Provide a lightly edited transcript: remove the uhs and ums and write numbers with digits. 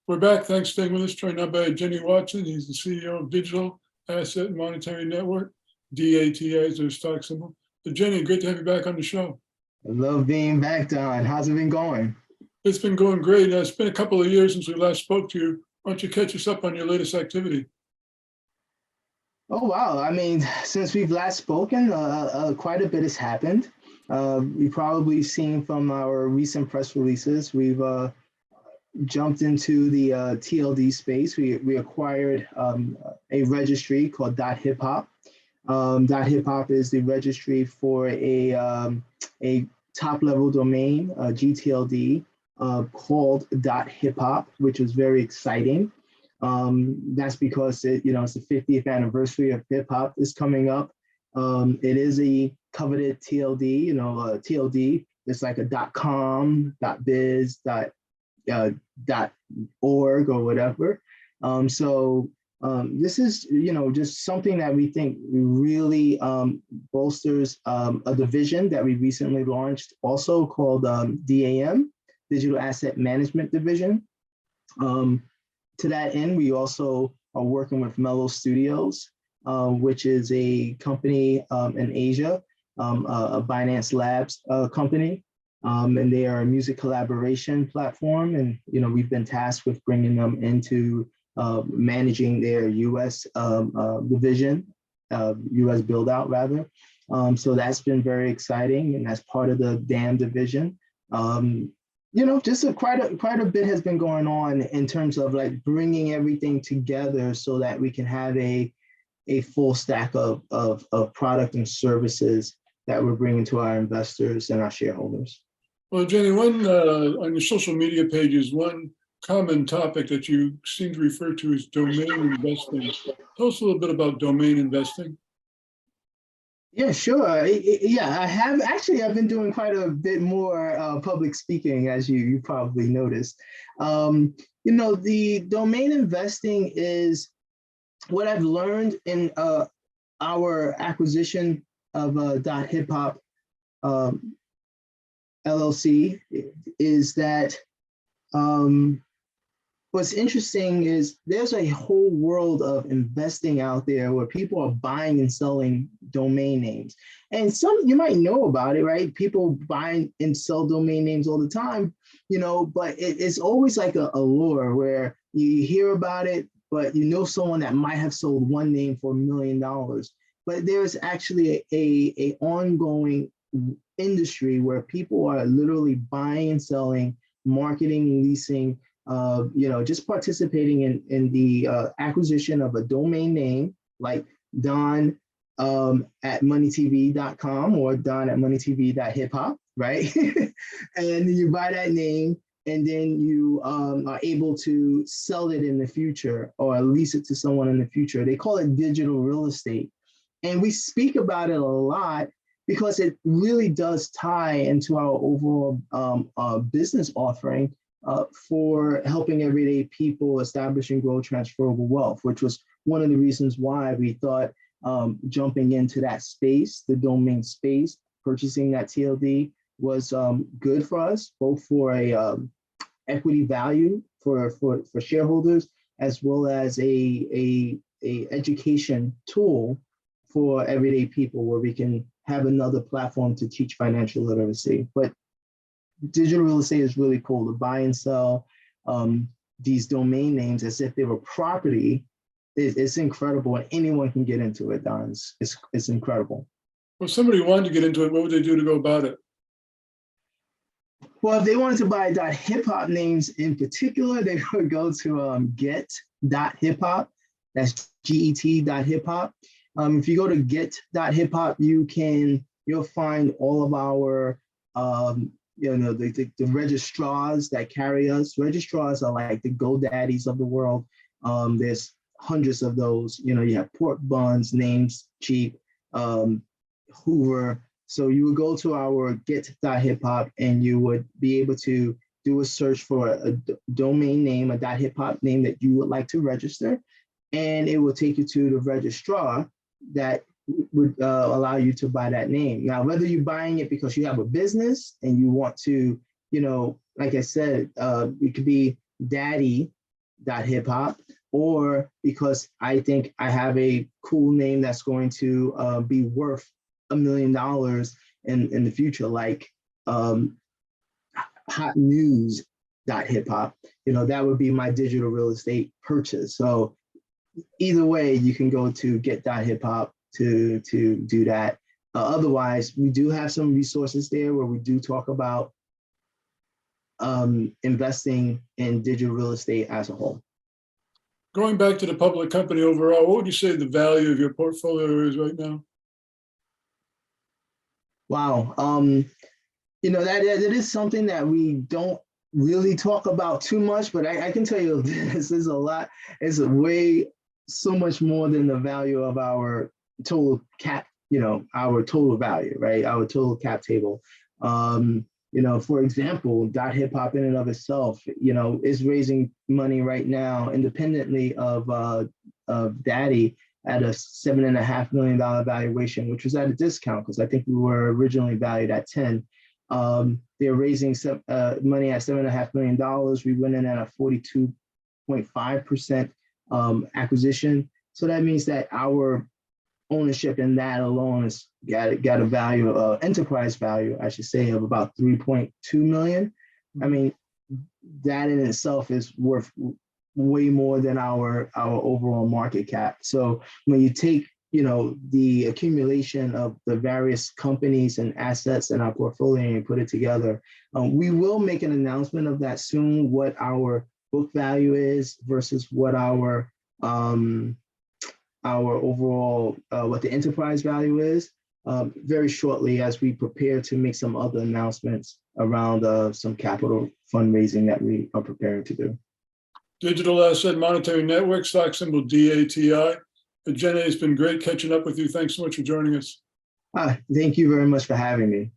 We're back. Thanks for staying with us. Joined now by Ajene Watson. He's the CEO of Digital Asset and Monetary Network, DATI is their stock symbol. Ajene, great to have you back on the show. I love being back, Don. How's it been going? It's been going great. It's been a couple of years since we last spoke to you. Why don't you catch us up on your latest activity? Oh, wow. I mean, since we've last spoken, quite a bit has happened. You've probably seen from our recent press releases, we've jumped into the TLD space. We acquired a registry called .hiphop. .hiphop is the registry for a top-level domain, GTLD, called .hiphop, which was very exciting. That's because it's the 50th anniversary of hip hop is coming up. It is a coveted TLD. TLD is like a .com, .biz, .org or whatever. This is just something that we think really bolsters a division that we recently launched, also called DAM, Digital Asset Management Division. To that end, we also are working with Mellow Studios, which is a company in Asia, a Binance Labs company. And they are a music collaboration platform. And, we've been tasked with bringing them into managing their US division, US build out rather. So that's been very exciting, and that's part of the DAM division. Just quite a bit has been going on in terms of like bringing everything together so that we can have a full stack of product and services that we're bringing to our investors and our shareholders. Well, Jenny, on your social media pages, one common topic that you seem to refer to is domain investing. Tell us a little bit about domain investing. Yeah, sure. I've been doing quite a bit more public speaking, as you probably noticed. The domain investing is what I've learned in our acquisition of .hiphop LLC is that what's interesting is there's a whole world of investing out there where people are buying and selling domain names. And some, you might know about it, right? People buy and sell domain names all the time, but it's always like a lure where you hear about it, but someone that might have sold one name for $1 million. But there's actually a ongoing industry where people are literally buying and selling, marketing, leasing, just participating in the acquisition of a domain name like Don at MoneyTV.com or Don at MoneyTV.hiphop, right? And you buy that name, and then you are able to sell it in the future or lease it to someone in the future. They call it digital real estate. And we speak about it a lot because it really does tie into our overall business offering for helping everyday people establish and grow transferable wealth, which was one of the reasons why we thought jumping into that space, the domain space, purchasing that TLD was good for us, both for a equity value for shareholders, as well as a education tool for everyday people where we can have another platform to teach financial literacy. But digital real estate is really cool to buy and sell these domain names as if they were property. It's incredible, and anyone can get into it, Don. It's incredible. Well, if somebody wanted to get into it, what would they do to go about it? Well, if they wanted to buy .hiphop names in particular, they would go to get.hiphop. That's get.hiphop. If you go to get.hiphop, you'll find all of our the registrars that carry us. Registrars are like the GoDaddies of the world. There's hundreds of those. You have Port Buns, Names Cheap, Hoover. So you would go to our get.hiphop and you would be able to do a search for a domain name, a .hiphop name that you would like to register, and it will take you to the registrar that would allow you to buy that name. Now, whether you're buying it because you have a business and you want to, like I said, it could be daddy hip hop, or because I think I have a cool name that's going to be worth $1 million in the future, like hot news hip hop. That would be my digital real estate purchase. So either way, you can go to get hip hop to do that. Otherwise, we do have some resources there where we do talk about investing in digital real estate as a whole. Going back to the public company overall, what would you say the value of your portfolio is right now? Wow. That is something that we don't really talk about too much, but I can tell you this is a lot. It's so much more than the value of our total cap, our total value, right? Our total cap table. For example, hip hop in and of itself, is raising money right now independently of DATI at a $7.5 million valuation, which was at a discount because I think we were originally valued at 10. They're raising money at $7.5 million. We went in at a 42.5% acquisition. So that means that our ownership in that alone has got a value, enterprise value, I should say, of about 3.2 million. I mean, that in itself is worth way more than our overall market cap. So when you take the accumulation of the various companies and assets in our portfolio and you put it together, we will make an announcement of that soon, what our book value is versus what our overall, what the enterprise value is, very shortly as we prepare to make some other announcements around some capital fundraising that we are preparing to do. Digital Asset Monetary Network, stock symbol DATI. Ajene, it's been great catching up with you. Thanks so much for joining us. Thank you very much for having me.